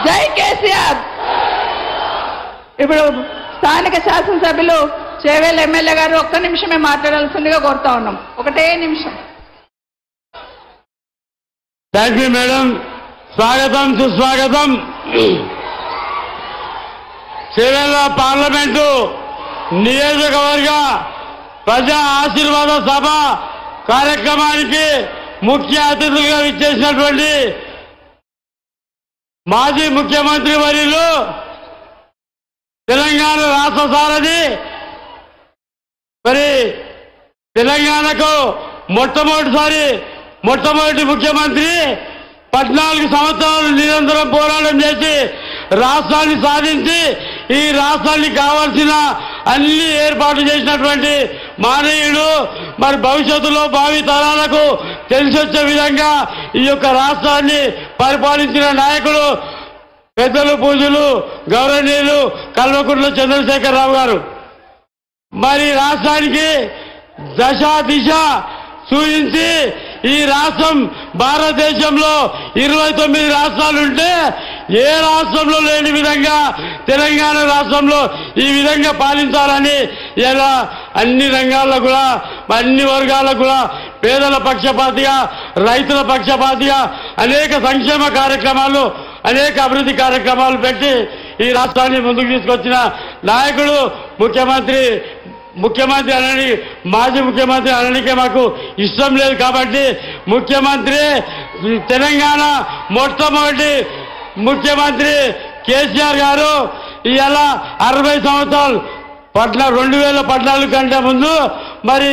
జై కేసీఆర్. ఇప్పుడు స్థానిక శాసనసభ్యులు చేవేళ్ళ ఎమ్మెల్యే గారు ఒక్క నిమిషమే మాట్లాడాల్సిందిగా కోరుతా ఉన్నాం. ఒకటే నిమిషం. Thank you madam. స్వాగతం సుస్వాగతం. చేవేళ్ళ పార్లమెంటు నియోజకవర్గ ప్రజా ఆశీర్వాద సభ కార్యక్రమానికి ముఖ్య అతిథులుగా విచ్చేసినటువంటి మాజీ ముఖ్యమంత్రి వర్యులు తెలంగాణ రాష్ట్ర సారథి, మరి తెలంగాణకు మొట్టమొదటి ముఖ్యమంత్రి 14 సంవత్సరాలు నిరంతరం పోరాటం చేసి రాష్ట్రాన్ని సాధించి ఈ రాష్ట్రానికి కావాల్సిన అన్ని ఏర్పాట్లు చేసినటువంటి మానవుడు, మరి భవిష్యత్తులో భావి తరాలకు తెలిసొచ్చే విధంగా ఈ యొక్క రాష్ట్రాన్ని పరిపాలించిన నాయకుడు పెద్దలు పూజలు గౌరవనీయులు కల్వకుంట్ల చంద్రశేఖరరావు గారు. మరి రాష్ట్రానికి దశ దిశ చూపించి ఈ రాష్ట్రం భారతదేశంలో 29 రాష్ట్రాలుంటే ఏ రాష్ట్రంలో లేని విధంగా తెలంగాణ రాష్ట్రంలో ఈ విధంగా పాలించాలని ఇలా అన్ని రంగాల్లో కూడా అన్ని వర్గాలకు కూడా పేదల పక్షపాతిగా రైతుల పక్షపాతిగా అనేక సంక్షేమ కార్యక్రమాలు అనేక అభివృద్ధి కార్యక్రమాలు పెట్టి ఈ రాష్ట్రాన్ని ముందుకు తీసుకొచ్చిన నాయకుడు ముఖ్యమంత్రి అనని మాజీ ముఖ్యమంత్రి అననికే మాకు ఇష్టం లేదు కాబట్టి ముఖ్యమంత్రి తెలంగాణ మొట్టమొదటి ముఖ్యమంత్రి కేసీఆర్ గారు ఇవాళ 60 సంవత్సరాలు 2014 కంటే ముందు మరి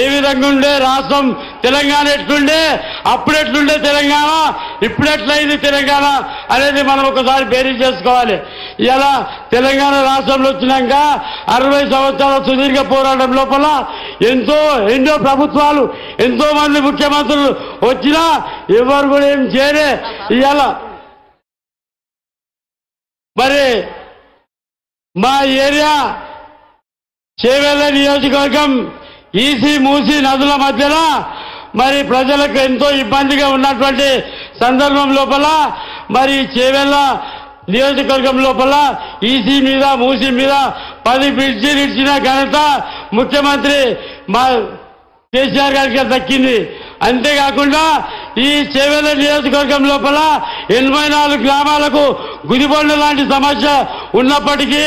ఏ విధంగా ఉండే రాష్ట్రం తెలంగాణ ఎట్లుండే, అప్పుడెట్లుండే తెలంగాణ, ఇప్పుడెట్లయింది తెలంగాణ అనేది మనం ఒకసారి బేరీజ్ చేసుకోవాలి. ఇలా తెలంగాణ రాష్ట్రంలో వచ్చినాక 60 సంవత్సరాల సుదీర్ఘ పోరాటం లోపల ఎన్నో ప్రభుత్వాలు ఎంతో మంది ముఖ్యమంత్రులు వచ్చినా ఎవరు కూడా ఏం చేయలే. ఇవాళ మరి మా ఏరియా చేవేళ్ళ నియోజకవర్గం ఈసీ మూసీ నదుల మధ్యలో మరి ప్రజలకు ఎంతో ఇబ్బందిగా ఉన్నటువంటి సందర్భం లోపల మరి చేవేళ్ళ నియోజకవర్గం లోపల ఈసీ మీద మూసీ మీద 10 బ్రిడ్జిలు ఇచ్చిన ఘనత ముఖ్యమంత్రి మా కేసీఆర్ గారికి దక్కింది. అంతేకాకుండా ఈ చేవేళ్ళ నియోజకవర్గం లోపల 84 గ్రామాలకు గుదిబండ లాంటి సమస్య ఉన్నప్పటికీ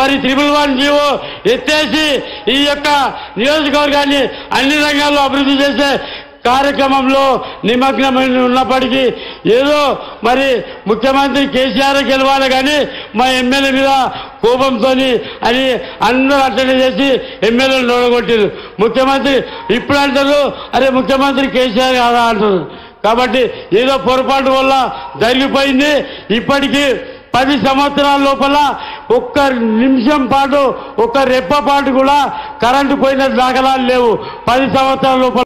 మరి 111 జీవో ఎత్తేసి ఈ యొక్క నియోజకవర్గాన్ని అన్ని రంగాల్లో అభివృద్ధి చేసే కార్యక్రమంలో నిమగ్నమై ఉన్నప్పటికీ ఏదో మరి ముఖ్యమంత్రి కేసీఆర్ గెలవాలి కానీ మా ఎమ్మెల్యే మీద కోపంతో అని అందరూ అట్లనే చేసి ఎమ్మెల్యేలు నోడగొట్టారు. ముఖ్యమంత్రి ఇప్పుడు అంటారు అరే ముఖ్యమంత్రి కేసీఆర్ కాదా అంటారు. కాబట్టి ఏదో పొరపాటు వల్ల జరిగిపోయింది. ఇప్పటికీ 10 సంవత్సరాల లోపల ఒక్క నిమిషం పాటు ఒక్క రెప్ప పాటు కూడా కరెంటు పోయిన దాఖలాలు లేవు. 10 సంవత్సరాల లోపల